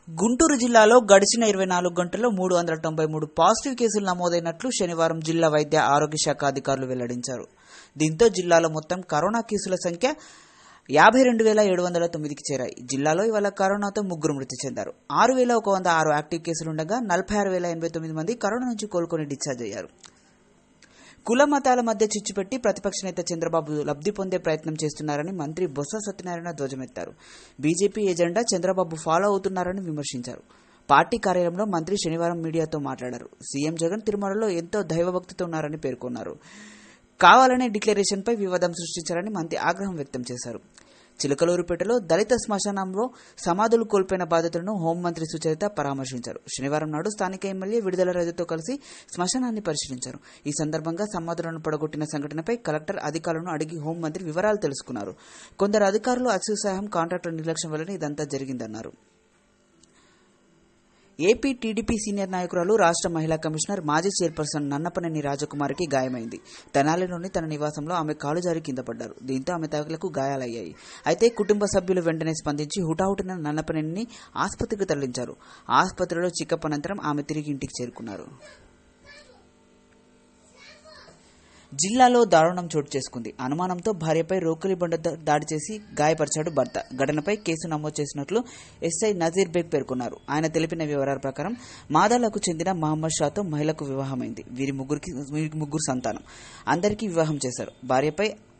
గుంటూరు జిల్లాలో గడిచిన 24 గంటల్లో 393 పాజిటివ్ కేసులు నమోదైనట్లు శనివారం జిల్లా వైద్య ఆరోగ్య శాఖ అధికారులు వెల్లడించారు. దీంతో జిల్లాలో మొత్తం కరోనా కేసుల సంఖ్య 52,709కి చేరాయి. జిల్లాలో ఇవాళ కరోనాతో 3 మృతి చెందారు. 6,106 యాక్టివ్ కేసులుండగా 46,089 మంది కరోనా నుంచి కోలుకొని డిశ్చార్జ్ అయ్యారు. కుల మతాల మధ్య చిచ్చుపెట్టి ప్రతిపక్ష నేత చంద్రబాబు లబ్ధి పొందే ప్రయత్నం చేస్తున్నారని మంత్రి బొత్స సత్యనారాయణ ధ్వజమెత్తారు. బీజేపీ ఎజెండా చంద్రబాబు ఫాలో అవుతున్నారని విమర్శించారు. పార్టీ కార్యాలయంలో మంత్రి శనివారం మీడియాతో మాట్లాడారు. సీఎం జగన్ తిరుమలలో ఎంతో దైవభక్తితో ఉన్నారని పేర్కొన్నారు. కావాలనే డిక్లరేషన్పై వివాదం సృష్టించారని మంత్రి ఆగ్రహం వ్యక్తం చేశారు. చిలకలూరుపేటలో దళిత శ్మశానంలో సమాధులు కోల్పోయిన బాధితులను హోంమంత్రి సుచరిత పరామర్శించారు. శనివారం నాడు స్థానిక ఎమ్మెల్యే విడుదల రజతో కలిసి శ్మశానాన్ని పరిశీలించారు. ఈ సందర్భంగా సమాధులను పడగొట్టిన సంఘటనపై కలెక్టర్ అధికారులను అడిగి హోంమంత్రి వివరాలు తెలుసుకున్నారు. కొందరు అధికారులు అత్యుత్సాహం, కాంట్రాక్టర్ నిర్లక్ష్యం వల్లనే ఇదంతా జరిగిందన్నారు. ఏపీ టీడీపీ సీనియర్ నాయకురాలు, రాష్ట్ర మహిళా కమిషనర్, మాజీ చైర్పర్సన్ నన్నపనేని రాజకుమారికి గాయమైంది. తెనాలిలోని తన నివాసంలో ఆమె కాలు జారి కింద పడ్డారు. దీంతో ఆమె తలకు గాయాలయ్యాయి. అయితే కుటుంబ సభ్యులు వెంటనే స్పందించి హుటాహుటిన నన్నపనేనిని ఆసుపత్రికి తరలించారు. ఆసుపత్రిలో చికిత్స అనంతరం ఆమె తిరిగి ఇంటికి చేరుకున్నారు. జిల్లాలో దారుణం చోటు చేసుకుంది. అనుమానంతో భార్యపై రోకలి బండ దాడి చేసి గాయపరిచాడు భర్త. ఘటనపై కేసు నమోదు చేసినట్లు ఎస్ఐ నజీర్ బేగ్ పేర్కొన్నారు. ఆయన తెలిపిన వివరాల ప్రకారం మాదాలకు చెందిన మహమ్మద్ షాతో మహిళకు వివాహమైంది. వీరి ముగ్గురు సంతానం. అందరికీ వివాహం చేశారు. భార్యపై